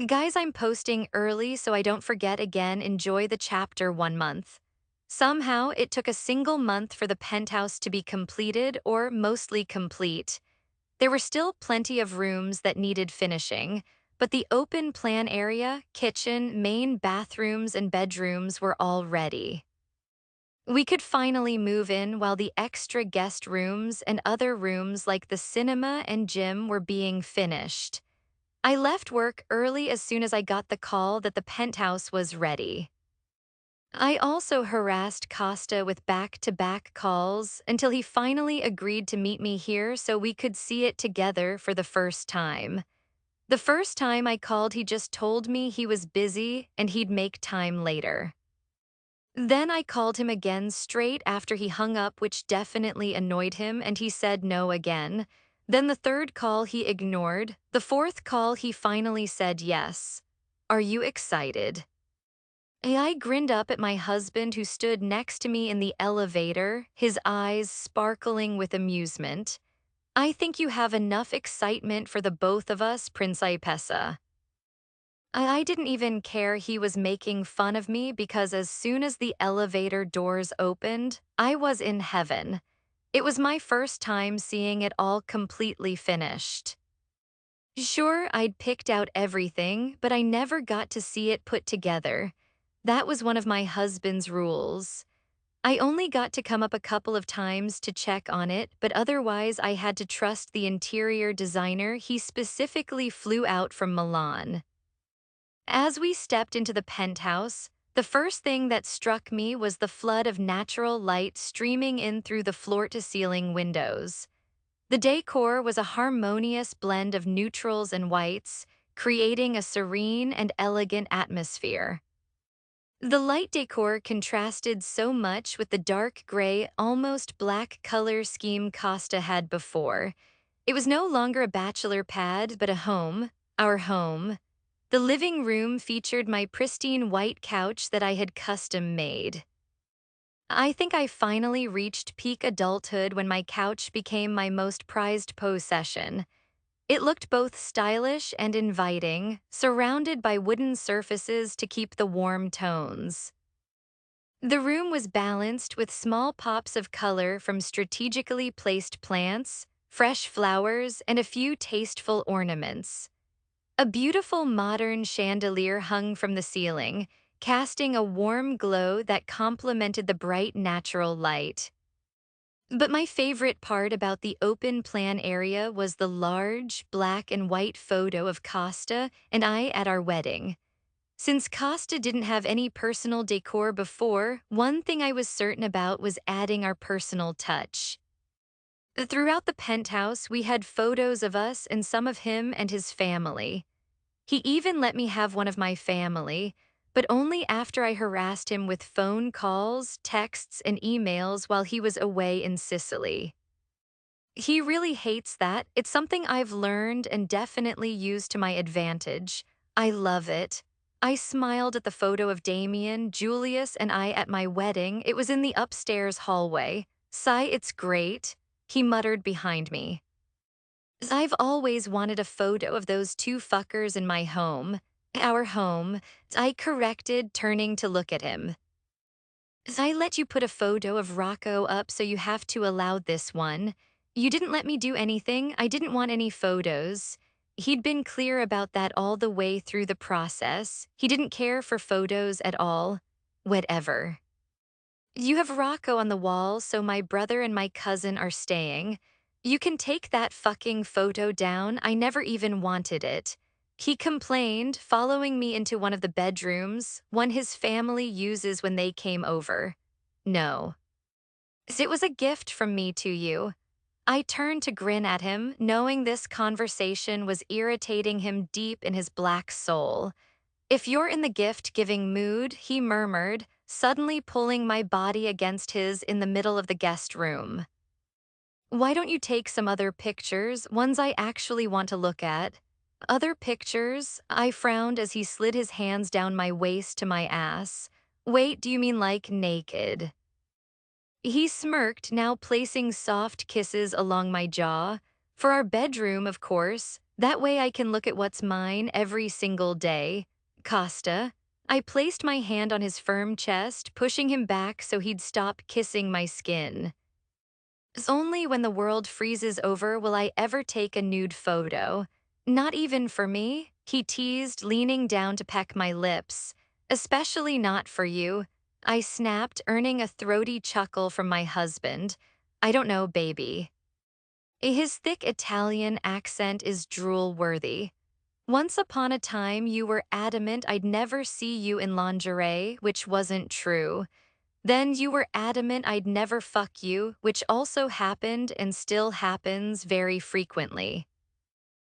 Guys, I'm posting early so I don't forget again. Enjoy the chapter 1 month. Somehow, it took a single month for the penthouse to be completed or mostly complete. There were still plenty of rooms that needed finishing, but the open plan area, kitchen, main bathrooms, and bedrooms were all ready. We could finally move in while the extra guest rooms and other rooms like the cinema and gym were being finished. I left work early as soon as I got the call that the penthouse was ready. I also harassed Costa with back-to-back calls until he finally agreed to meet me here so we could see it together for the first time. The first time I called, he just told me he was busy and he'd make time later. Then I called him again straight after he hung up, which definitely annoyed him, and he said no again. Then the third call he ignored. The fourth call he finally said yes. Are you excited? I grinned up at my husband who stood next to me in the elevator, his eyes sparkling with amusement. I think you have enough excitement for the both of us, Principessa. I didn't even care he was making fun of me because as soon as the elevator doors opened, I was in heaven. It was my first time seeing it all completely finished. Sure, I'd picked out everything, but I never got to see it put together. That was one of my husband's rules. I only got to come up a couple of times to check on it, but otherwise I had to trust the interior designer. He specifically flew out from Milan. As we stepped into the penthouse, the first thing that struck me was the flood of natural light streaming in through the floor-to-ceiling windows. The decor was a harmonious blend of neutrals and whites, creating a serene and elegant atmosphere. The light decor contrasted so much with the dark gray, almost black color scheme Costa had before. It was no longer a bachelor pad, but a home, our home. The living room featured my pristine white couch that I had custom made. I think I finally reached peak adulthood when my couch became my most prized possession. It looked both stylish and inviting, surrounded by wooden surfaces to keep the warm tones. The room was balanced with small pops of color from strategically placed plants, fresh flowers, and a few tasteful ornaments. A beautiful modern chandelier hung from the ceiling, casting a warm glow that complemented the bright natural light. But my favorite part about the open plan area was the large, black and white photo of Costa and I at our wedding. Since Costa didn't have any personal decor before, one thing I was certain about was adding our personal touch. Throughout the penthouse, we had photos of us and some of him and his family. He even let me have one of my family, but only after I harassed him with phone calls, texts, and emails while he was away in Sicily. He really hates that. It's something I've learned and definitely used to my advantage. I love it. I smiled at the photo of Damien, Julius, and I at my wedding. It was in the upstairs hallway. "Sigh, it's great," he muttered behind me. I've always wanted a photo of those two fuckers in my home. Our home, I corrected, turning to look at him. I let you put a photo of Rocco up, so you have to allow this one. You didn't let me do anything. I didn't want any photos. He'd been clear about that all the way through the process. He didn't care for photos at all. Whatever. You have Rocco on the wall, so my brother and my cousin are staying. You can take that fucking photo down. I never even wanted it. He complained, following me into one of the bedrooms, one his family uses when they came over. No. It was a gift from me to you. I turned to grin at him, knowing this conversation was irritating him deep in his black soul. If you're in the gift-giving mood, he murmured, suddenly pulling my body against his in the middle of the guest room. Why don't you take some other pictures, ones I actually want to look at? Other pictures? I frowned as he slid his hands down my waist to my ass. Wait, do you mean like naked? He smirked, now placing soft kisses along my jaw. For our bedroom, of course. That way I can look at what's mine every single day. Costa. I placed my hand on his firm chest, pushing him back so he'd stop kissing my skin. It's only when the world freezes over will I ever take a nude photo. Not even for me, he teased, leaning down to peck my lips. Especially not for you. I snapped, earning a throaty chuckle from my husband. I don't know, baby. His thick Italian accent is drool-worthy. Once upon a time, you were adamant I'd never see you in lingerie, which wasn't true. Then you were adamant I'd never fuck you, which also happened and still happens very frequently.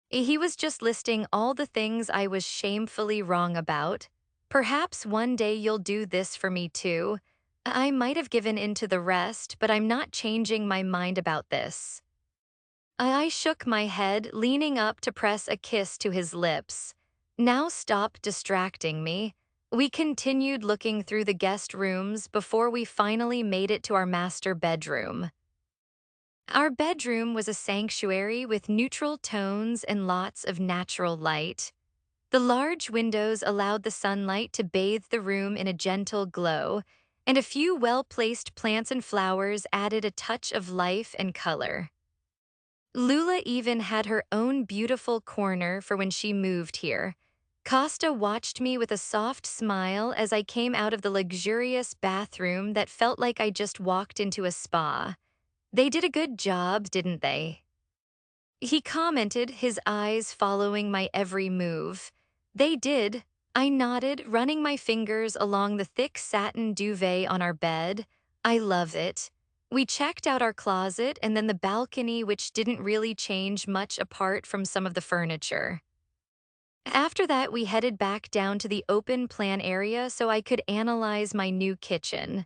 He was just listing all the things I was shamefully wrong about. Perhaps one day you'll do this for me too. I might have given in to the rest, but I'm not changing my mind about this. I shook my head, leaning up to press a kiss to his lips. Now stop distracting me. We continued looking through the guest rooms before we finally made it to our master bedroom. Our bedroom was a sanctuary with neutral tones and lots of natural light. The large windows allowed the sunlight to bathe the room in a gentle glow, and a few well-placed plants and flowers added a touch of life and color. Lula even had her own beautiful corner for when she moved here. Costa watched me with a soft smile as I came out of the luxurious bathroom that felt like I just walked into a spa. They did a good job, didn't they? He commented, his eyes following my every move. They did. I nodded, running my fingers along the thick satin duvet on our bed. I love it. We checked out our closet and then the balcony, which didn't really change much apart from some of the furniture. After that, we headed back down to the open plan area so I could analyze my new kitchen.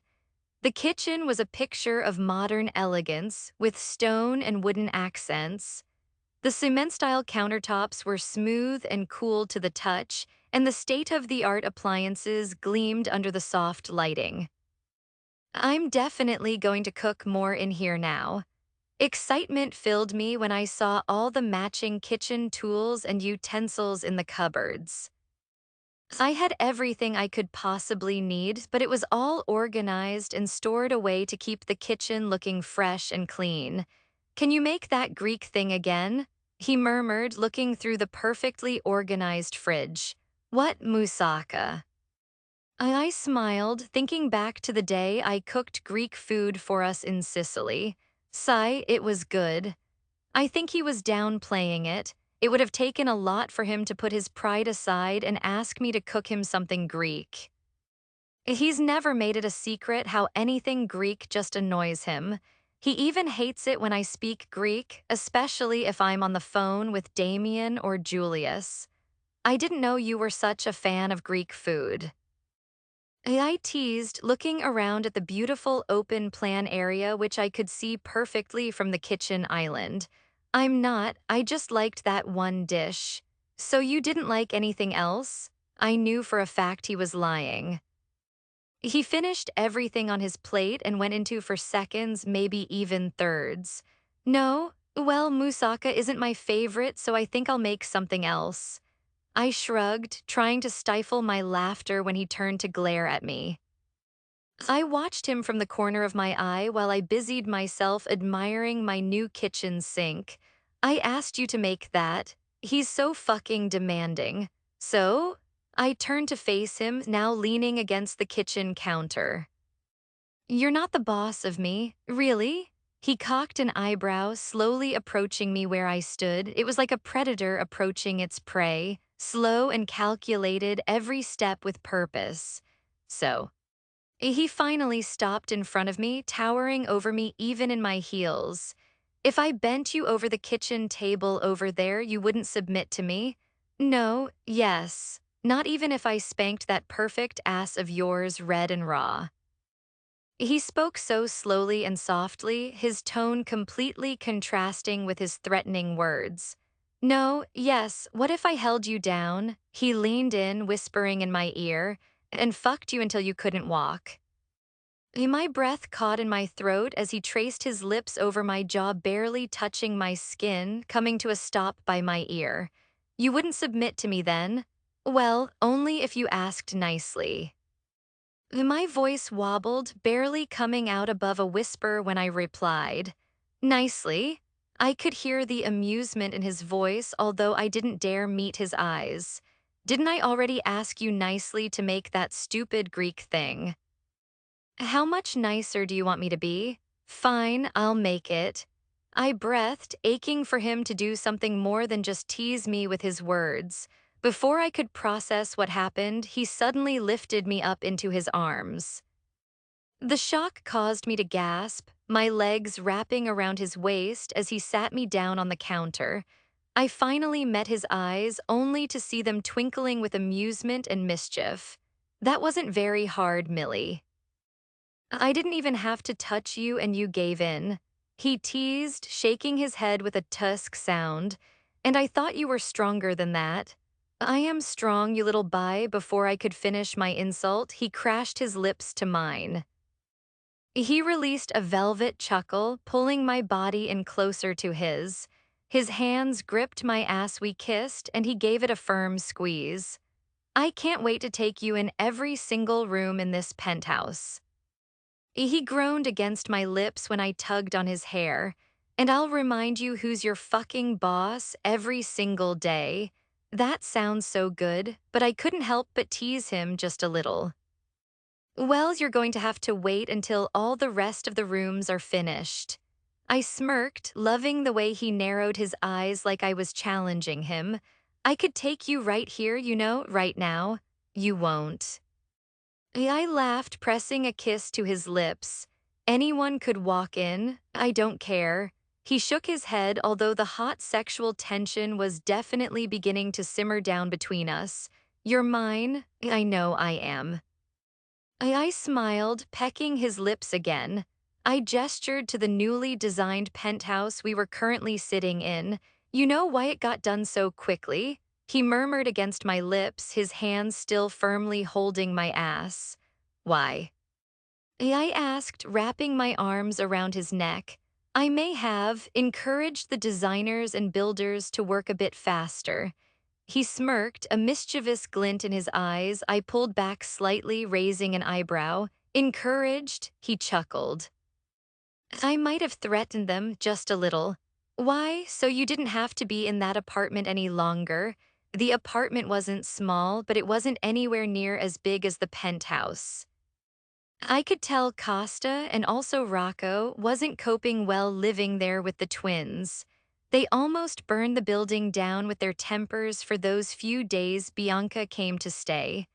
The kitchen was a picture of modern elegance, with stone and wooden accents. The cement-style countertops were smooth and cool to the touch, and the state-of-the-art appliances gleamed under the soft lighting. I'm definitely going to cook more in here now. Excitement filled me when I saw all the matching kitchen tools and utensils in the cupboards. I had everything I could possibly need, but it was all organized and stored away to keep the kitchen looking fresh and clean. Can you make that Greek thing again? He murmured, looking through the perfectly organized fridge. What moussaka? I smiled, thinking back to the day I cooked Greek food for us in Sicily. Sigh, it was good. I think he was downplaying it. It would have taken a lot for him to put his pride aside and ask me to cook him something Greek. He's never made it a secret how anything Greek just annoys him. He even hates it when I speak Greek, especially if I'm on the phone with Damien or Julius. I didn't know you were such a fan of Greek food. I teased, looking around at the beautiful open plan area which I could see perfectly from the kitchen island. I'm not, I just liked that one dish. So you didn't like anything else? I knew for a fact he was lying. He finished everything on his plate and went into for seconds, maybe even thirds. No, well, moussaka isn't my favorite, so I think I'll make something else. I shrugged, trying to stifle my laughter when he turned to glare at me. I watched him from the corner of my eye while I busied myself admiring my new kitchen sink. I asked you to make that. He's so fucking demanding. So? I turned to face him, now leaning against the kitchen counter. You're not the boss of me, really? He cocked an eyebrow, slowly approaching me where I stood. It was like a predator approaching its prey, slow and calculated, every step with purpose. So, he finally stopped in front of me, towering over me even in my heels. If I bent you over the kitchen table over there, you wouldn't submit to me? No, yes. Not even if I spanked that perfect ass of yours red and raw. He spoke so slowly and softly, his tone completely contrasting with his threatening words. No, yes, what if I held you down? He leaned in, whispering in my ear, and fucked you until you couldn't walk. My breath caught in my throat as he traced his lips over my jaw, barely touching my skin, coming to a stop by my ear. You wouldn't submit to me then? Well, only if you asked nicely. My voice wobbled, barely coming out above a whisper when I replied, nicely. I could hear the amusement in his voice, although I didn't dare meet his eyes. Didn't I already ask you nicely to make that stupid Greek thing? How much nicer do you want me to be? Fine, I'll make it. I breathed, aching for him to do something more than just tease me with his words. Before I could process what happened, he suddenly lifted me up into his arms. The shock caused me to gasp, my legs wrapping around his waist as he sat me down on the counter. I finally met his eyes, only to see them twinkling with amusement and mischief. That wasn't very hard, Millie. I didn't even have to touch you and you gave in. He teased, shaking his head with a tusk sound. And I thought you were stronger than that. I am strong, you little bye. Before I could finish my insult, he crashed his lips to mine. He released a velvet chuckle, pulling my body in closer to his. His hands gripped my ass, we kissed, and he gave it a firm squeeze. I can't wait to take you in every single room in this penthouse. He groaned against my lips when I tugged on his hair. And I'll remind you who's your fucking boss every single day. That sounds so good, but I couldn't help but tease him just a little. Well, you're going to have to wait until all the rest of the rooms are finished. I smirked, loving the way he narrowed his eyes like I was challenging him. I could take you right here, right now. You won't. I laughed, pressing a kiss to his lips. Anyone could walk in. I don't care. He shook his head, although the hot sexual tension was definitely beginning to simmer down between us. You're mine. I know I am. I smiled, pecking his lips again. I gestured to the newly designed penthouse we were currently sitting in. You know why it got done so quickly? He murmured against my lips, his hands still firmly holding my ass. Why? I asked, wrapping my arms around his neck. I may have encouraged the designers and builders to work a bit faster. He smirked, a mischievous glint in his eyes. I pulled back slightly, raising an eyebrow. Encouraged, he chuckled. I might have threatened them just a little. Why? So you didn't have to be in that apartment any longer. The apartment wasn't small, but it wasn't anywhere near as big as the penthouse. I could tell Costa and also Rocco wasn't coping well living there with the twins. They almost burned the building down with their tempers for those few days Bianca came to stay.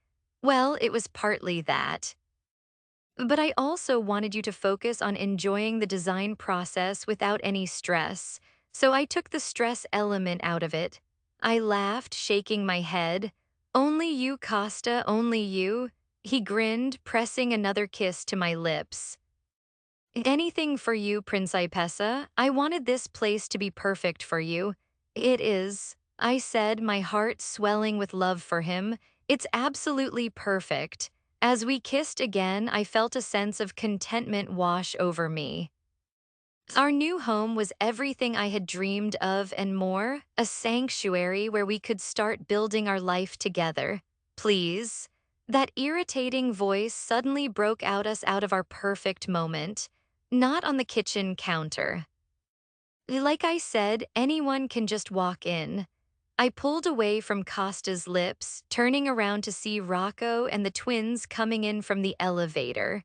Well, it was partly that. But I also wanted you to focus on enjoying the design process without any stress, so I took the stress element out of it. I laughed, shaking my head. Only you, Costa, only you. He grinned, pressing another kiss to my lips. Anything for you, Principessa. I wanted this place to be perfect for you. It is, I said, my heart swelling with love for him. It's absolutely perfect. As we kissed again, I felt a sense of contentment wash over me. Our new home was everything I had dreamed of and more, a sanctuary where we could start building our life together. Please. That irritating voice suddenly broke us out of our perfect moment. Not on the kitchen counter. Like I said, anyone can just walk in. I pulled away from Costa's lips, turning around to see Rocco and the twins coming in from the elevator.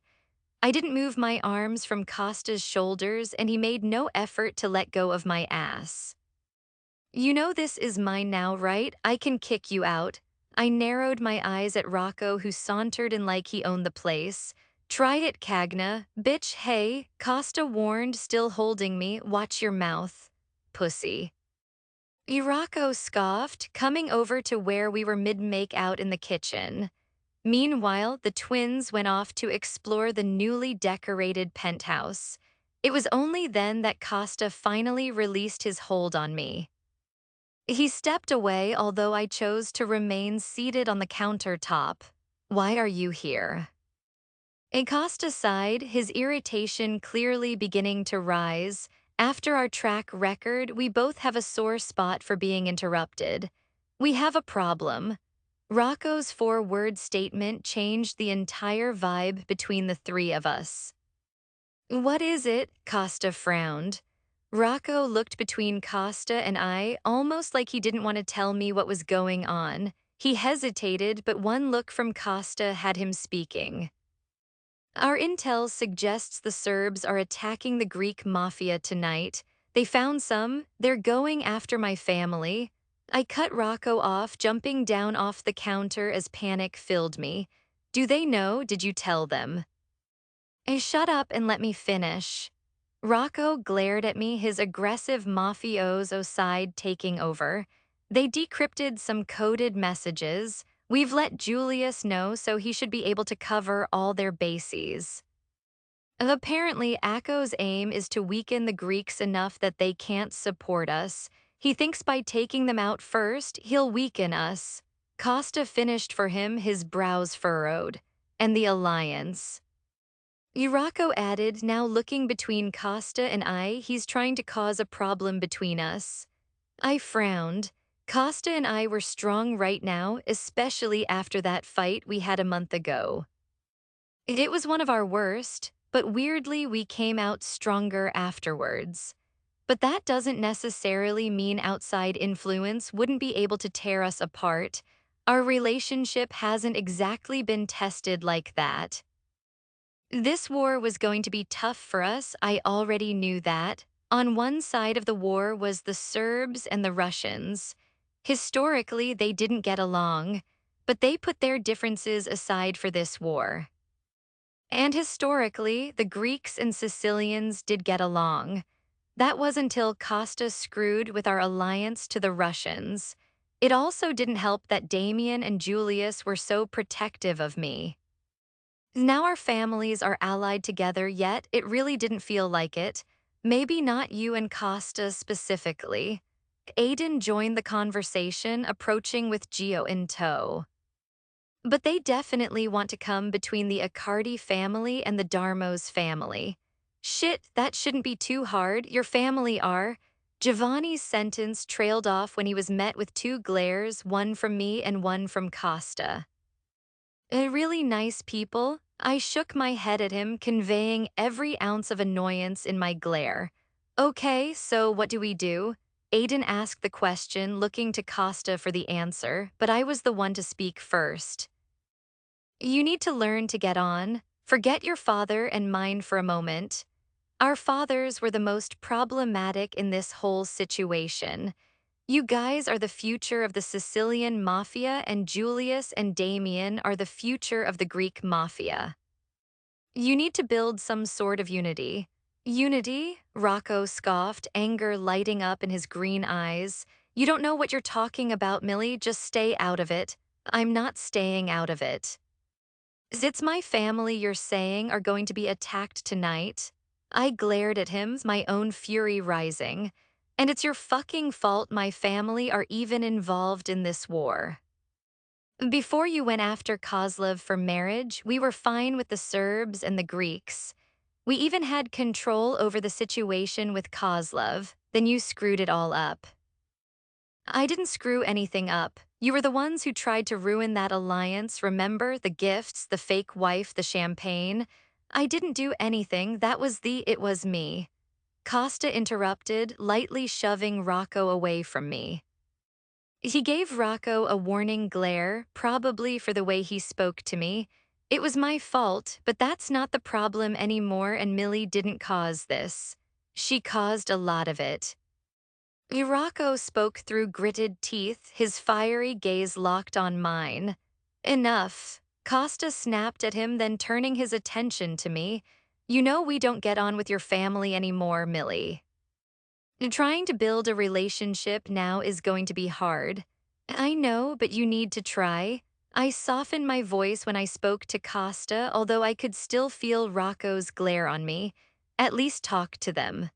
I didn't move my arms from Costa's shoulders, and he made no effort to let go of my ass. You know this is mine now, right? I can kick you out. I narrowed my eyes at Rocco, who sauntered in like he owned the place. Try it, Cagna. Bitch, hey, Costa warned, still holding me. Watch your mouth. Pussy. Rocco scoffed, coming over to where we were mid-make-out in the kitchen. Meanwhile, the twins went off to explore the newly decorated penthouse. It was only then that Costa finally released his hold on me. He stepped away, although I chose to remain seated on the countertop. Why are you here? Acosta sighed, his irritation clearly beginning to rise. After our track record, we both have a sore spot for being interrupted. We have a problem. Rocco's four-word statement changed the entire vibe between the three of us. What is it? Costa frowned. Rocco looked between Costa and I, almost like he didn't want to tell me what was going on. He hesitated, but one look from Costa had him speaking. Our intel suggests the Serbs are attacking the Greek Mafia tonight. They found some. They're going after my family. I cut Rocco off, jumping down off the counter as panic filled me. Do they know? Did you tell them? Shut up and let me finish. Rocco glared at me, his aggressive mafioso side taking over. They decrypted some coded messages. We've let Julius know, so he should be able to cover all their bases. Apparently, Akko's aim is to weaken the Greeks enough that they can't support us. He thinks by taking them out first, he'll weaken us. Costa finished for him, his brows furrowed. And the alliance. Urako added, now looking between Costa and I, he's trying to cause a problem between us. I frowned. Costa and I were strong right now, especially after that fight we had a month ago. It was one of our worst, but weirdly we came out stronger afterwards. But that doesn't necessarily mean outside influence wouldn't be able to tear us apart. Our relationship hasn't exactly been tested like that. This war was going to be tough for us, I already knew that. On one side of the war was the Serbs and the Russians. Historically, they didn't get along, but they put their differences aside for this war. And historically, the Greeks and Sicilians did get along. That was until Costa screwed with our alliance to the Russians. It also didn't help that Damien and Julius were so protective of me. Now our families are allied together, yet it really didn't feel like it. Maybe not you and Costa specifically. Aiden joined the conversation, approaching with Gio in tow. But they definitely want to come between the Accardi family and the Darmo's family. Shit, that shouldn't be too hard. Your family are. Giovanni's sentence trailed off when he was met with two glares, one from me and one from Costa. Really nice people. I shook my head at him, conveying every ounce of annoyance in my glare. Okay, so what do we do? Aiden asked the question, looking to Costa for the answer, but I was the one to speak first. You need to learn to get on. Forget your father and mine for a moment. Our fathers were the most problematic in this whole situation. You guys are the future of the Sicilian Mafia, and Julius and Damien are the future of the Greek Mafia. You need to build some sort of unity. Unity? Rocco scoffed, anger lighting up in his green eyes. You don't know what you're talking about, Millie. Just stay out of it. I'm not staying out of it. It's my family you're saying are going to be attacked tonight? I glared at him, my own fury rising. And it's your fucking fault my family are even involved in this war. Before you went after Kozlov for marriage, we were fine with the Serbs and the Greeks. We even had control over the situation with Kozlov, then you screwed it all up. I didn't screw anything up. You were the ones who tried to ruin that alliance, remember? The gifts, the fake wife, the champagne. I didn't do anything, it was me. Costa interrupted, lightly shoving Rocco away from me. He gave Rocco a warning glare, probably for the way he spoke to me. It was my fault, but that's not the problem anymore, and Millie didn't cause this. She caused a lot of it. Rocco spoke through gritted teeth, his fiery gaze locked on mine. Enough. Costa snapped at him, then turning his attention to me. You know we don't get on with your family anymore, Millie. Trying to build a relationship now is going to be hard. I know, but you need to try. I softened my voice when I spoke to Costa, although I could still feel Rocco's glare on me. At least talk to them.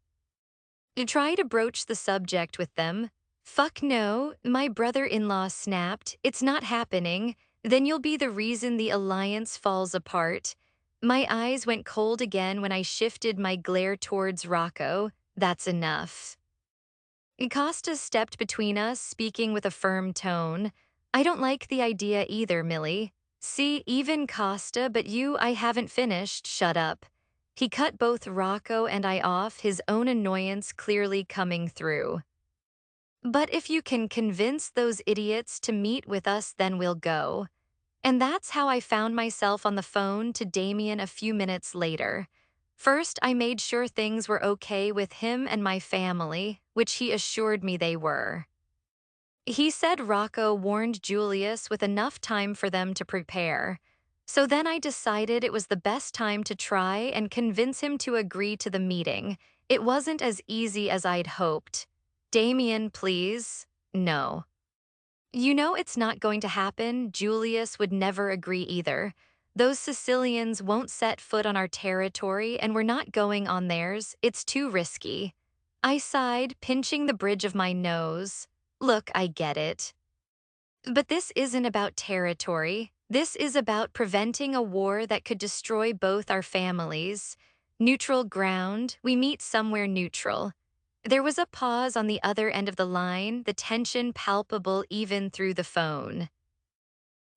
Try to broach the subject with them. Fuck no, my brother-in-law snapped. It's not happening. Then you'll be the reason the alliance falls apart. My eyes went cold again when I shifted my glare towards Rocco. That's enough. Costa stepped between us, speaking with a firm tone. I don't like the idea either, Millie. See, even Costa, but you, I haven't finished, shut up. He cut both Rocco and I off, his own annoyance clearly coming through. But if you can convince those idiots to meet with us, then we'll go. And that's how I found myself on the phone to Damien a few minutes later. First, I made sure things were okay with him and my family, which he assured me they were. He said Rocco warned Julius with enough time for them to prepare. So then I decided it was the best time to try and convince him to agree to the meeting. It wasn't as easy as I'd hoped. Damien, please. No. You know it's not going to happen. Julius would never agree either. Those Sicilians won't set foot on our territory, and we're not going on theirs. It's too risky. I sighed, pinching the bridge of my nose. Look, I get it. But this isn't about territory. This is about preventing a war that could destroy both our families. Neutral ground, we meet somewhere neutral. There was a pause on the other end of the line, the tension palpable even through the phone.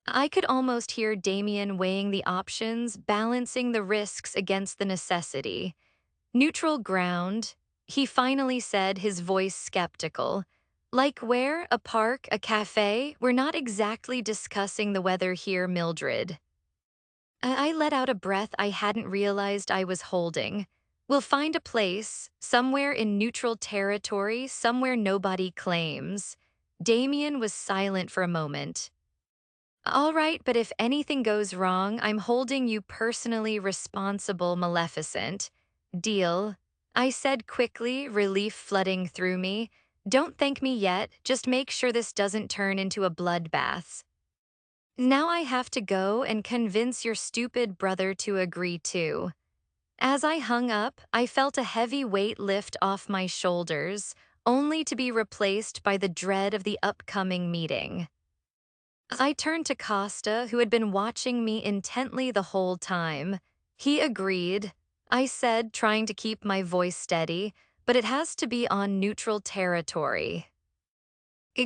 I could almost hear Damien weighing the options, balancing the risks against the necessity. Neutral ground, he finally said, his voice skeptical. Like where? A park? A cafe? We're not exactly discussing the weather here, Mildred. I let out a breath I hadn't realized I was holding. We'll find a place, somewhere in neutral territory, somewhere nobody claims. Damien was silent for a moment. All right, but if anything goes wrong, I'm holding you personally responsible, Maleficent. Deal. I said quickly, relief flooding through me. Don't thank me yet, just make sure this doesn't turn into a bloodbath. Now I have to go and convince your stupid brother to agree too. As I hung up, I felt a heavy weight lift off my shoulders, only to be replaced by the dread of the upcoming meeting. I turned to Costa, who had been watching me intently the whole time. He agreed. I said, trying to keep my voice steady, but it has to be on neutral territory.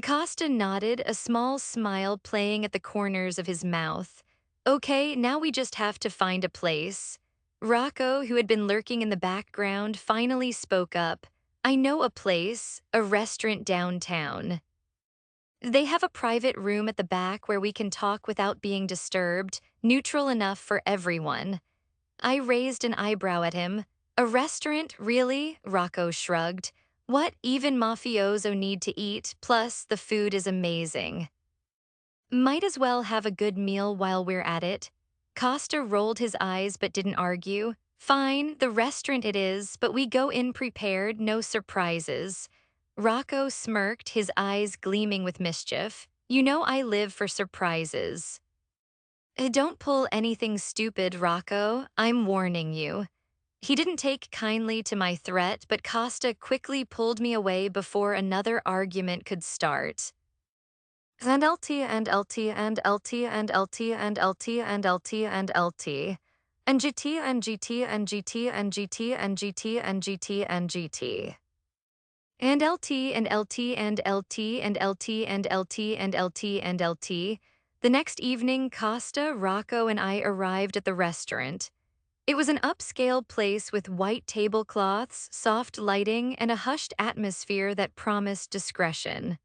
Costa nodded, a small smile playing at the corners of his mouth. Okay, now we just have to find a place. Rocco, who had been lurking in the background, finally spoke up. I know a place, a restaurant downtown. They have a private room at the back where we can talk without being disturbed, neutral enough for everyone. I raised an eyebrow at him. A restaurant, really? Rocco shrugged. What even mafioso need to eat, plus the food is amazing. Might as well have a good meal while we're at it. Costa rolled his eyes but didn't argue. Fine, the restaurant it is, but we go in prepared, no surprises. Rocco smirked, his eyes gleaming with mischief. You know I live for surprises. Don't pull anything stupid, Rocco. I'm warning you. He didn't take kindly to my threat, but Costa quickly pulled me away before another argument could start. And LT and LT and LT and LT and LT and LT and LT. And GT and GT and GT and GT and GT and GT and GT. And LT and LT and LT and LT and LT and LT and LT. The next evening, Costa, Rocco, and I arrived at the restaurant. It was an upscale place with white tablecloths, soft lighting, and a hushed atmosphere that promised discretion.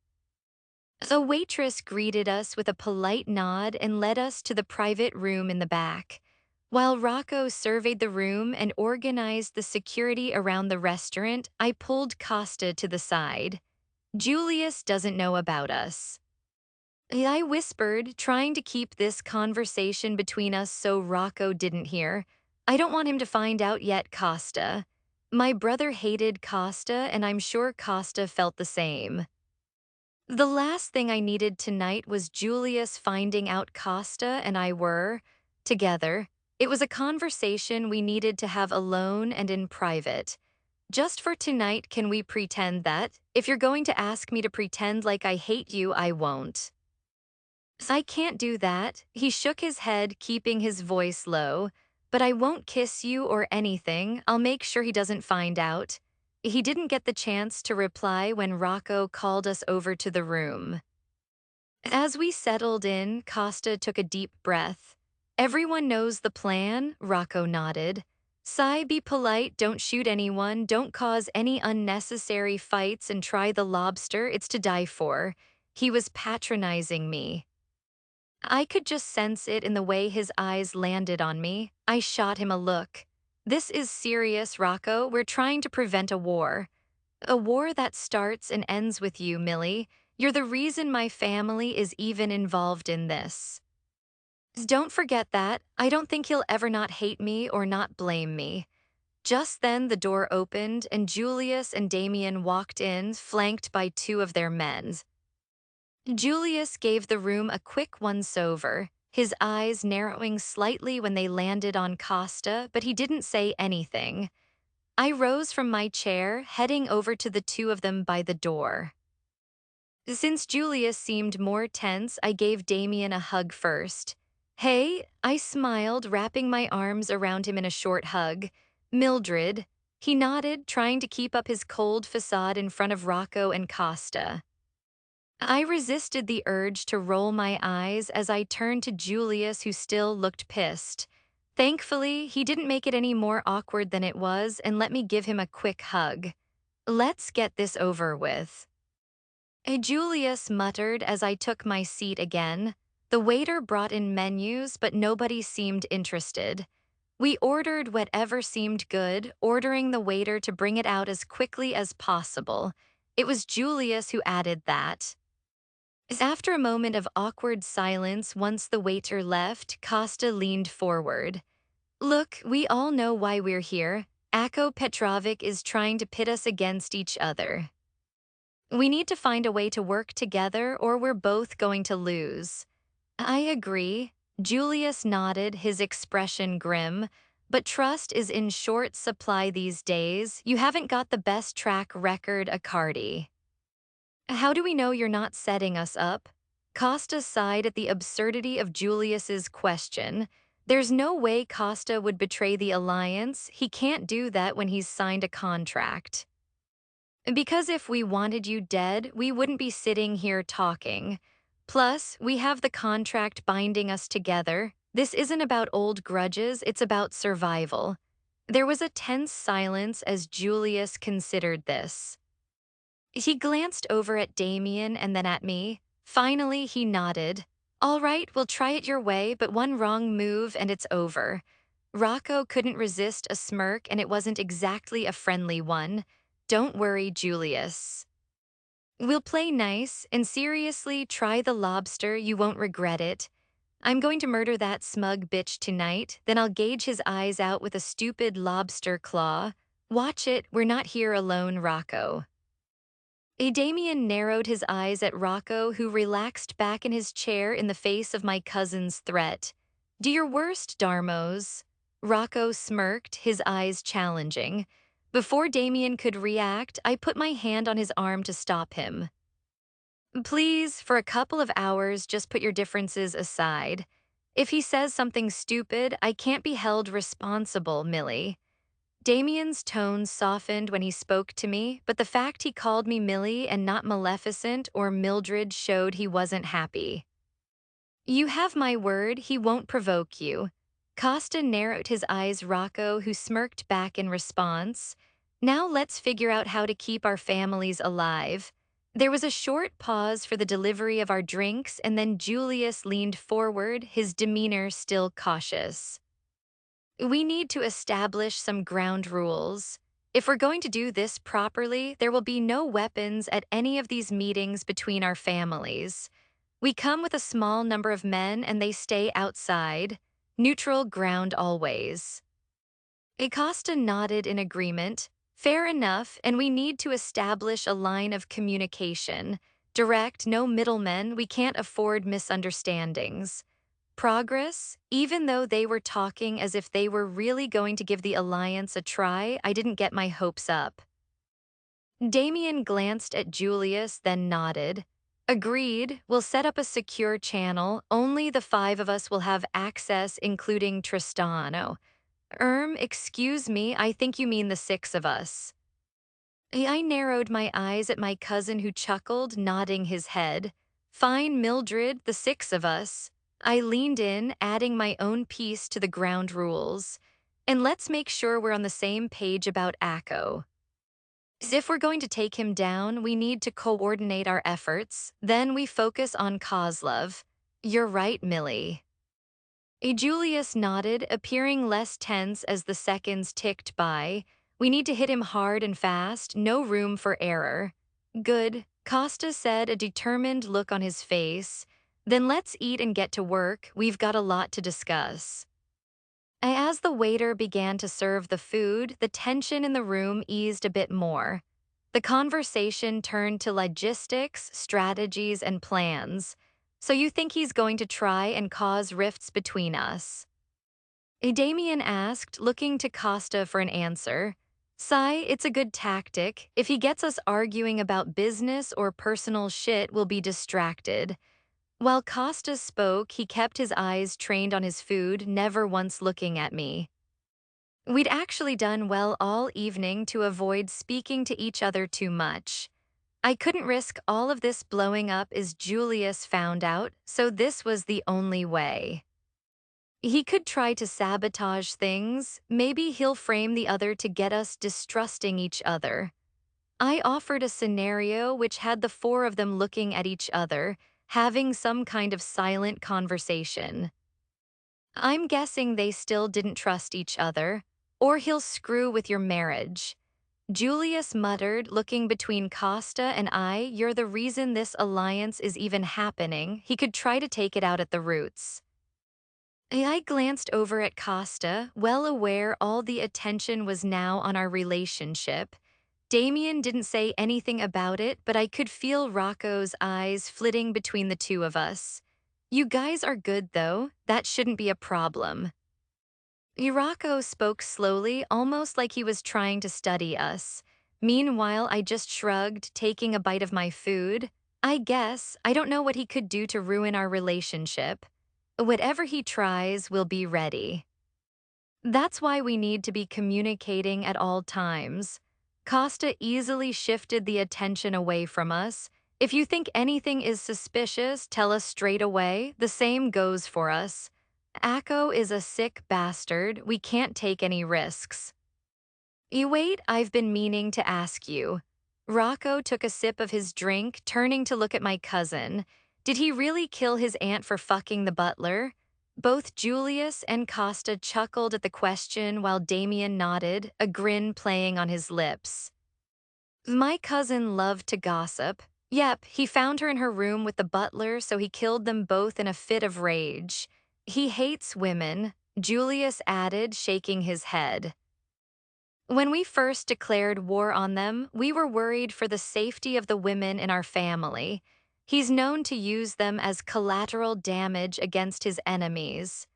A waitress greeted us with a polite nod and led us to the private room in the back. While Rocco surveyed the room and organized the security around the restaurant, I pulled Costa to the side. Julius doesn't know about us. I whispered, trying to keep this conversation between us so Rocco didn't hear. I don't want him to find out yet, Costa. My brother hated Costa, and I'm sure Costa felt the same. The last thing I needed tonight was Julius finding out Costa and I were together. It was a conversation we needed to have alone and in private. Just for tonight, can we pretend that? If you're going to ask me to pretend like I hate you, I won't. I can't do that. He shook his head, keeping his voice low. But I won't kiss you or anything. I'll make sure he doesn't find out. He didn't get the chance to reply when Rocco called us over to the room. As we settled in, Costa took a deep breath. Everyone knows the plan, Rocco nodded. Sai, be polite, don't shoot anyone, don't cause any unnecessary fights, and try the lobster, it's to die for. He was patronizing me. I could just sense it in the way his eyes landed on me. I shot him a look. This is serious, Rocco. We're trying to prevent a war. A war that starts and ends with you, Millie. You're the reason my family is even involved in this. Don't forget that. I don't think he'll ever not hate me or not blame me. Just then the door opened and Julius and Damien walked in, flanked by two of their men. Julius gave the room a quick once-over, his eyes narrowing slightly when they landed on Costa, but he didn't say anything. I rose from my chair, heading over to the two of them by the door. Since Julius seemed more tense, I gave Damien a hug first. Hey, I smiled, wrapping my arms around him in a short hug. Mildred. He nodded, trying to keep up his cold facade in front of Rocco and Costa. I resisted the urge to roll my eyes as I turned to Julius, who still looked pissed. Thankfully, he didn't make it any more awkward than it was and let me give him a quick hug. Let's get this over with. Julius muttered as I took my seat again. The waiter brought in menus, but nobody seemed interested. We ordered whatever seemed good, ordering the waiter to bring it out as quickly as possible. It was Julius who added that. After a moment of awkward silence once the waiter left, Costa leaned forward. Look, we all know why we're here. Ako Petrovic is trying to pit us against each other. We need to find a way to work together or we're both going to lose. I agree. Julius nodded, his expression grim. But trust is in short supply these days. You haven't got the best track record, Accardi. How do we know you're not setting us up? Costa sighed at the absurdity of Julius's question. There's no way Costa would betray the alliance. He can't do that when he's signed a contract. Because if we wanted you dead, we wouldn't be sitting here talking. Plus, we have the contract binding us together. This isn't about old grudges, it's about survival. There was a tense silence as Julius considered this. He glanced over at Damien and then at me. Finally, he nodded. All right, we'll try it your way, but one wrong move and it's over. Rocco couldn't resist a smirk, and it wasn't exactly a friendly one. Don't worry, Julius. We'll play nice, and seriously, try the lobster, you won't regret it. I'm going to murder that smug bitch tonight, then I'll gauge his eyes out with a stupid lobster claw. Watch it, we're not here alone, Rocco. Damien narrowed his eyes at Rocco, who relaxed back in his chair in the face of my cousin's threat. Do your worst, Darmos. Rocco smirked, his eyes challenging. Before Damien could react, I put my hand on his arm to stop him. Please, for a couple of hours, just put your differences aside. If he says something stupid, I can't be held responsible, Millie. Damien's tone softened when he spoke to me, but the fact he called me Millie and not Maleficent or Mildred showed he wasn't happy. You have my word, he won't provoke you. Costa narrowed his eyes at Rocco, who smirked back in response. Now let's figure out how to keep our families alive. There was a short pause for the delivery of our drinks, and then Julius leaned forward, his demeanor still cautious. We need to establish some ground rules. If we're going to do this properly, there will be no weapons at any of these meetings between our families. We come with a small number of men and they stay outside. Neutral ground always. Acosta nodded in agreement. Fair enough, and we need to establish a line of communication. Direct, no middlemen, we can't afford misunderstandings. Progress, even though they were talking as if they were really going to give the alliance a try, I didn't get my hopes up. Damien glanced at Julius, then nodded. Agreed, we'll set up a secure channel. Only the five of us will have access, including Tristano. Excuse me, I think you mean the six of us. I narrowed my eyes at my cousin who chuckled, nodding his head. Fine, Mildred, the six of us. I leaned in, adding my own piece to the ground rules. And let's make sure we're on the same page about Akko. If we're going to take him down, we need to coordinate our efforts. Then we focus on Kozlov. You're right, Millie. Julius nodded, appearing less tense as the seconds ticked by. We need to hit him hard and fast, no room for error. Good, Costa said, a determined look on his face. Then let's eat and get to work, we've got a lot to discuss. As the waiter began to serve the food, the tension in the room eased a bit more. The conversation turned to logistics, strategies, and plans. So you think he's going to try and cause rifts between us? Damien asked, looking to Costa for an answer. Sai, it's a good tactic. If he gets us arguing about business or personal shit, we'll be distracted. While Costa spoke, he kept his eyes trained on his food, never once looking at me. We'd actually done well all evening to avoid speaking to each other too much. I couldn't risk all of this blowing up as Julius found out, so this was the only way. He could try to sabotage things, maybe he'll frame the other to get us distrusting each other. I offered a scenario which had the four of them looking at each other, having some kind of silent conversation. I'm guessing they still didn't trust each other, or he'll screw with your marriage. Julius muttered, looking between Costa and I, you're the reason this alliance is even happening. He could try to take it out at the roots. I glanced over at Costa, well aware all the attention was now on our relationship. Damien didn't say anything about it, but I could feel Rocco's eyes flitting between the two of us. You guys are good, though. That shouldn't be a problem. Rocco spoke slowly, almost like he was trying to study us. Meanwhile, I just shrugged, taking a bite of my food. I guess, I don't know what he could do to ruin our relationship. Whatever he tries, we'll be ready. That's why we need to be communicating at all times. Costa easily shifted the attention away from us. If you think anything is suspicious, tell us straight away. The same goes for us. Akko is a sick bastard. We can't take any risks. You wait, I've been meaning to ask you. Rocco took a sip of his drink, turning to look at my cousin. Did he really kill his aunt for fucking the butler? Both Julius and Costa chuckled at the question while Damien nodded, a grin playing on his lips. My cousin loved to gossip. Yep, he found her in her room with the butler, so he killed them both in a fit of rage. He hates women, Julius added, shaking his head. When we first declared war on them, we were worried for the safety of the women in our family. He's known to use them as collateral damage against his enemies.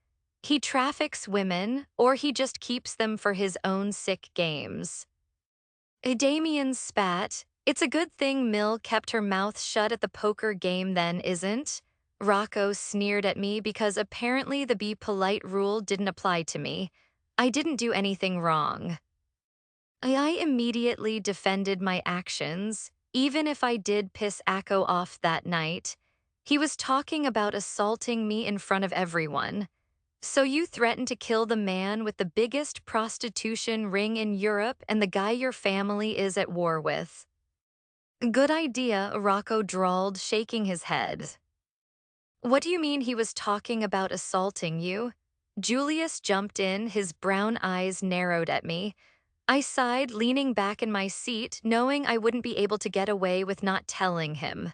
He traffics women, or he just keeps them for his own sick games. Damien spat. It's a good thing Mill kept her mouth shut at the poker game then, isn't? Rocco sneered at me because apparently the be polite rule didn't apply to me. I didn't do anything wrong. I immediately defended my actions, even if I did piss Akko off that night. He was talking about assaulting me in front of everyone. So you threatened to kill the man with the biggest prostitution ring in Europe and the guy your family is at war with. Good idea, Rocco drawled, shaking his head. What do you mean he was talking about assaulting you? Julius jumped in, his brown eyes narrowed at me. I sighed, leaning back in my seat, knowing I wouldn't be able to get away with not telling him.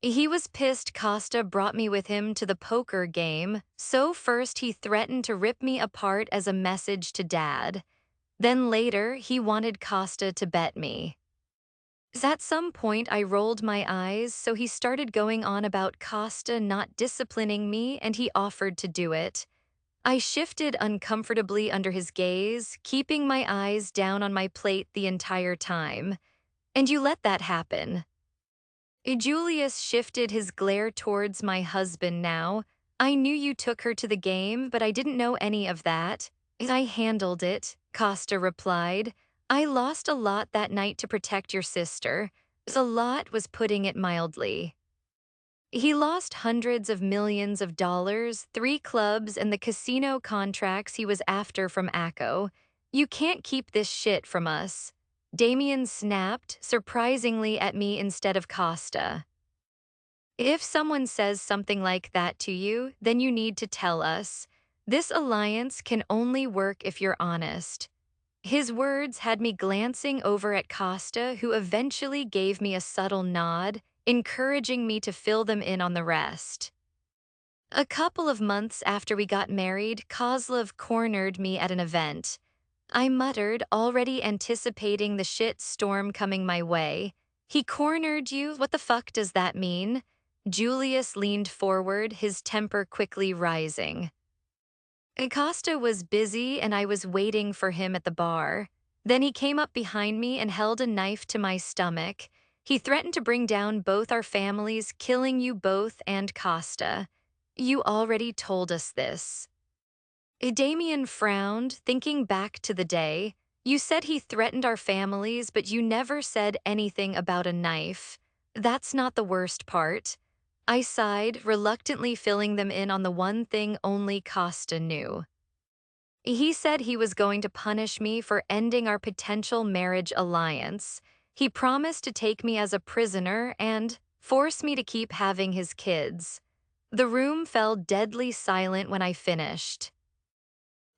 He was pissed Costa brought me with him to the poker game, so first he threatened to rip me apart as a message to Dad. Then later, he wanted Costa to bet me. At some point, I rolled my eyes, so he started going on about Costa not disciplining me, and he offered to do it. I shifted uncomfortably under his gaze, keeping my eyes down on my plate the entire time. And you let that happen. Julius shifted his glare towards my husband now. I knew you took her to the game, but I didn't know any of that. I handled it, Costa replied. I lost a lot that night to protect your sister. A lot was putting it mildly. He lost hundreds of millions of dollars, 3 clubs, and the casino contracts he was after from Akko. You can't keep this shit from us. Damien snapped, surprisingly at me instead of Costa. If someone says something like that to you, then you need to tell us. This alliance can only work if you're honest. His words had me glancing over at Costa, who eventually gave me a subtle nod, encouraging me to fill them in on the rest. A couple of months after we got married, Kozlov cornered me at an event. I muttered, already anticipating the shit storm coming my way. He cornered you? What the fuck does that mean? Julius leaned forward, his temper quickly rising. Acosta was busy and I was waiting for him at the bar. Then he came up behind me and held a knife to my stomach. He threatened to bring down both our families, killing you both and Costa. You already told us this. Damien frowned, thinking back to the day. You said he threatened our families, but you never said anything about a knife. That's not the worst part. I sighed, reluctantly filling them in on the one thing only Costa knew. He said he was going to punish me for ending our potential marriage alliance. He promised to take me as a prisoner and force me to keep having his kids. The room fell deadly silent when I finished.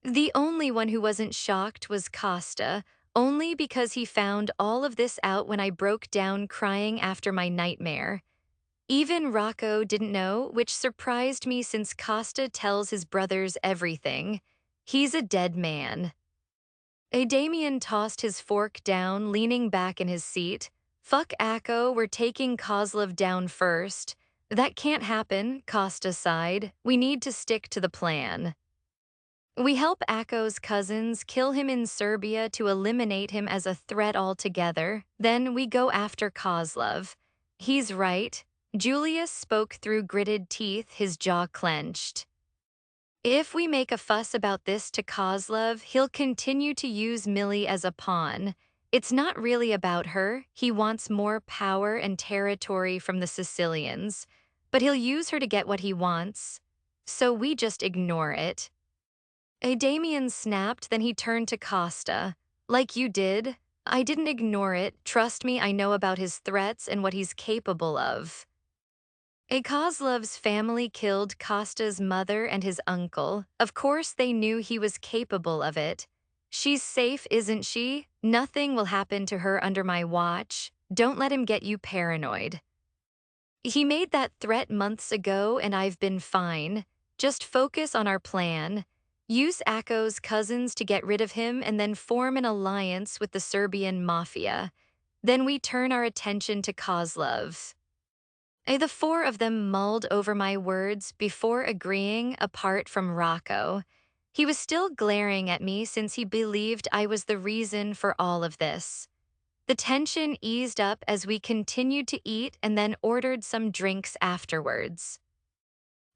The only one who wasn't shocked was Costa, only because he found all of this out when I broke down crying after my nightmare. Even Rocco didn't know, which surprised me since Costa tells his brothers everything. He's a dead man. Damien tossed his fork down, leaning back in his seat. Fuck Akko, we're taking Kozlov down first. That can't happen, Costa sighed. We need to stick to the plan. We help Akko's cousins kill him in Serbia to eliminate him as a threat altogether. Then we go after Kozlov. He's right. Julius spoke through gritted teeth, his jaw clenched. If we make a fuss about this to Kozlov, he'll continue to use Millie as a pawn. It's not really about her. He wants more power and territory from the Sicilians. But he'll use her to get what he wants. So we just ignore it. Damien snapped, then he turned to Costa. Like you did. I didn't ignore it. Trust me, I know about his threats and what he's capable of. Kozlov's family killed Costa's mother and his uncle. Of course they knew he was capable of it. She's safe, isn't she? Nothing will happen to her under my watch. Don't let him get you paranoid. He made that threat months ago and I've been fine. Just focus on our plan. Use Akko's cousins to get rid of him and then form an alliance with the Serbian Mafia. Then we turn our attention to Kozlov. The four of them mulled over my words before agreeing, apart from Rocco. He was still glaring at me since he believed I was the reason for all of this. The tension eased up as we continued to eat and then ordered some drinks afterwards.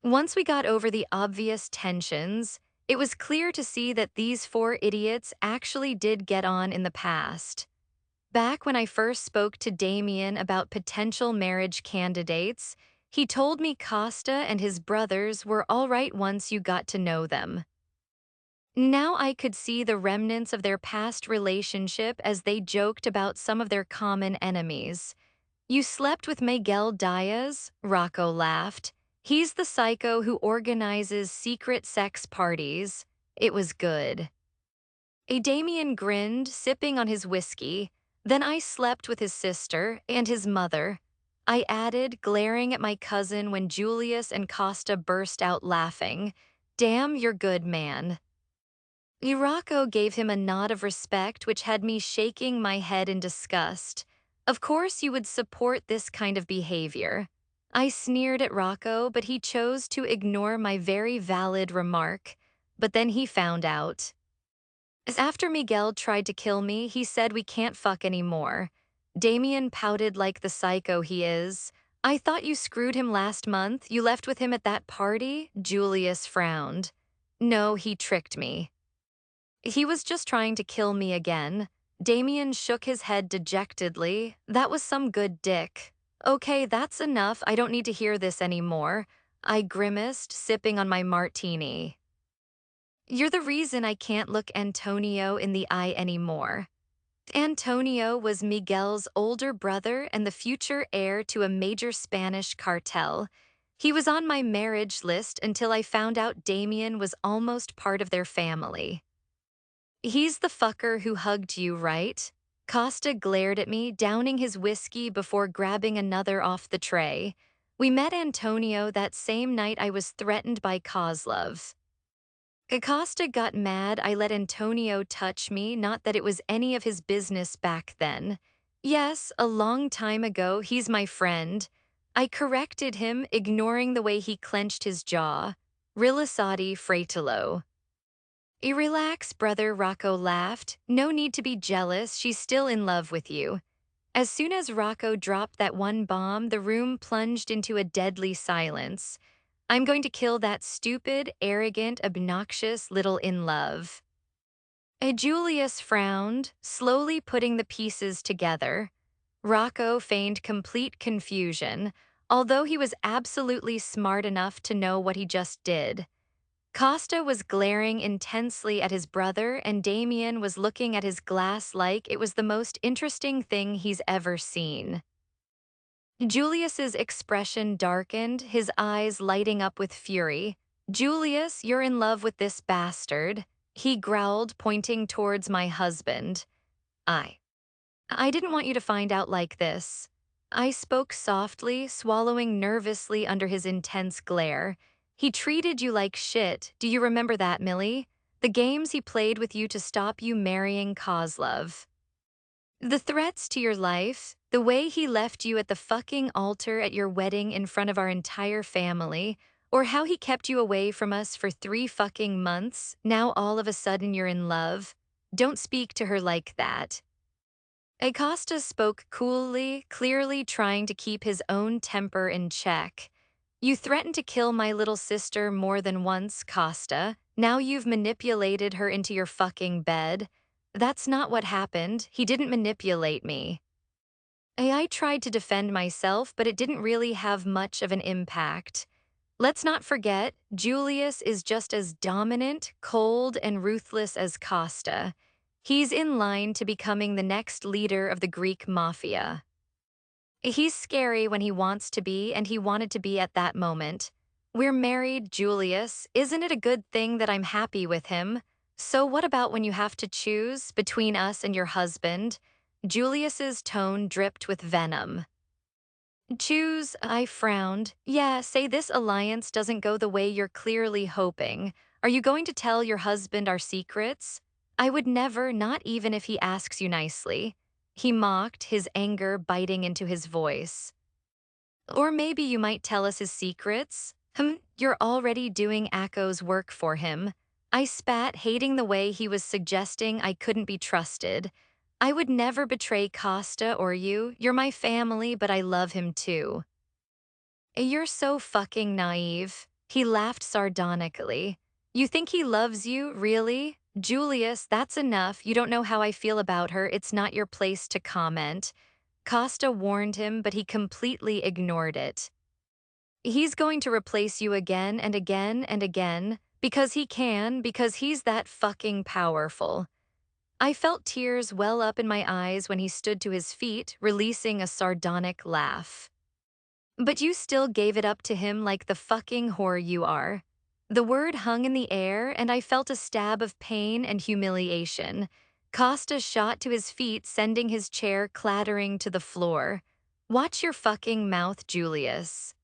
Once we got over the obvious tensions, it was clear to see that these four idiots actually did get on in the past. Back when I first spoke to Damien about potential marriage candidates, he told me Costa and his brothers were all right once you got to know them. Now I could see the remnants of their past relationship as they joked about some of their common enemies. You slept with Miguel Diaz? Rocco laughed. He's the psycho who organizes secret sex parties. It was good. Damien grinned, sipping on his whiskey. Then I slept with his sister and his mother. I added, glaring at my cousin when Julius and Costa burst out laughing. Damn, you're good, man. Rocco gave him a nod of respect which had me shaking my head in disgust. Of course you would support this kind of behavior. I sneered at Rocco, but he chose to ignore my very valid remark. But then he found out. As after Miguel tried to kill me, he said we can't fuck anymore. Damien pouted like the psycho he is. I thought you screwed him last month. You left with him at that party? Julius frowned. No, he tricked me. He was just trying to kill me again. Damien shook his head dejectedly. That was some good dick. Okay, that's enough. I don't need to hear this anymore. I grimaced, sipping on my martini. You're the reason I can't look Antonio in the eye anymore. Antonio was Miguel's older brother and the future heir to a major Spanish cartel. He was on my marriage list until I found out Damien was almost part of their family. He's the fucker who hugged you, right? Costa glared at me, downing his whiskey before grabbing another off the tray. We met Antonio that same night I was threatened by Kozlov. Acosta got mad I let Antonio touch me, not that it was any of his business back then. Yes, a long time ago, he's my friend. I corrected him, ignoring the way he clenched his jaw. Rilasati Fratolo. Relax, brother, Rocco laughed. No need to be jealous, she's still in love with you. As soon as Rocco dropped that one bomb, the room plunged into a deadly silence. I'm going to kill that stupid, arrogant, obnoxious little in-love. Julius frowned, slowly putting the pieces together. Rocco feigned complete confusion, although he was absolutely smart enough to know what he just did. Costa was glaring intensely at his brother, and Damien was looking at his glass like it was the most interesting thing he's ever seen. Julius's expression darkened, his eyes lighting up with fury. Julius, you're in love with this bastard, he growled, pointing towards my husband. I. I didn't want you to find out like this. I spoke softly, swallowing nervously under his intense glare. He treated you like shit. Do you remember that, Millie? The games he played with you to stop you marrying Kozlov. The threats to your life, the way he left you at the fucking altar at your wedding in front of our entire family, or how he kept you away from us for 3 fucking months, now all of a sudden you're in love. Don't speak to her like that. Acosta spoke coolly, clearly trying to keep his own temper in check. You threatened to kill my little sister more than once, Costa. Now you've manipulated her into your fucking bed. That's not what happened. He didn't manipulate me. I tried to defend myself, but it didn't really have much of an impact. Let's not forget, Julius is just as dominant, cold, and ruthless as Costa. He's in line to becoming the next leader of the Greek Mafia. He's scary when he wants to be, and he wanted to be at that moment. We're married, Julius. Isn't it a good thing that I'm happy with him? So what about when you have to choose between us and your husband? Julius's tone dripped with venom. Choose, I frowned. Yeah, say this alliance doesn't go the way you're clearly hoping. Are you going to tell your husband our secrets? I would never, not even if he asks you nicely. He mocked, his anger biting into his voice. Or maybe you might tell us his secrets? You're already doing Akko's work for him. I spat, hating the way he was suggesting I couldn't be trusted. I would never betray Costa or you. You're my family, but I love him too. You're so fucking naive. He laughed sardonically. You think he loves you, really? Julius, that's enough. You don't know how I feel about her. It's not your place to comment. Costa warned him, but he completely ignored it. He's going to replace you again and again and again, because he can, because he's that fucking powerful. I felt tears well up in my eyes when he stood to his feet, releasing a sardonic laugh. But you still gave it up to him like the fucking whore you are. The word hung in the air, and I felt a stab of pain and humiliation. Costa shot to his feet, sending his chair clattering to the floor. Watch your fucking mouth, Julius.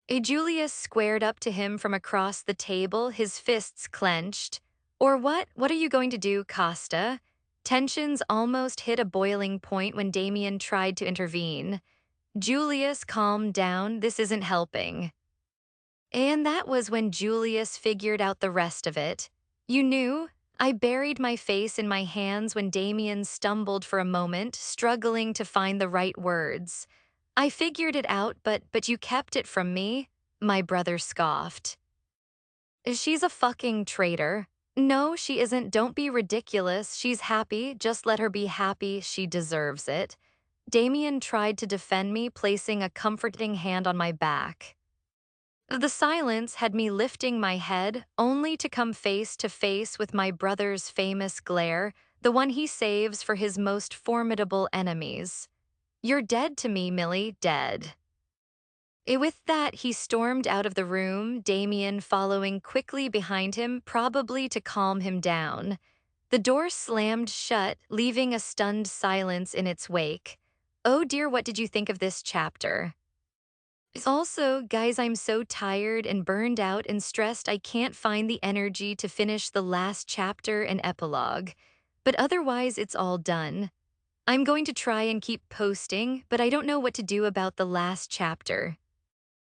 Julius squared up to him from across the table, his fists clenched. Or what? What are you going to do, Costa? Tensions almost hit a boiling point when Damien tried to intervene. Julius, calm down, this isn't helping. And that was when Julius figured out the rest of it. You knew? I buried my face in my hands when Damien stumbled for a moment, struggling to find the right words. I figured it out, but you kept it from me, my brother scoffed. She's a fucking traitor. No, she isn't. Don't be ridiculous. She's happy. Just let her be happy. She deserves it. Damien tried to defend me, placing a comforting hand on my back. The silence had me lifting my head, only to come face to face with my brother's famous glare, the one he saves for his most formidable enemies. You're dead to me, Millie, dead. With that, he stormed out of the room, Damien following quickly behind him, probably to calm him down. The door slammed shut, leaving a stunned silence in its wake. Oh dear, what did you think of this chapter? Also, guys, I'm so tired and burned out and stressed I can't find the energy to finish the last chapter and epilogue. But otherwise, it's all done. I'm going to try and keep posting, but I don't know what to do about the last chapter.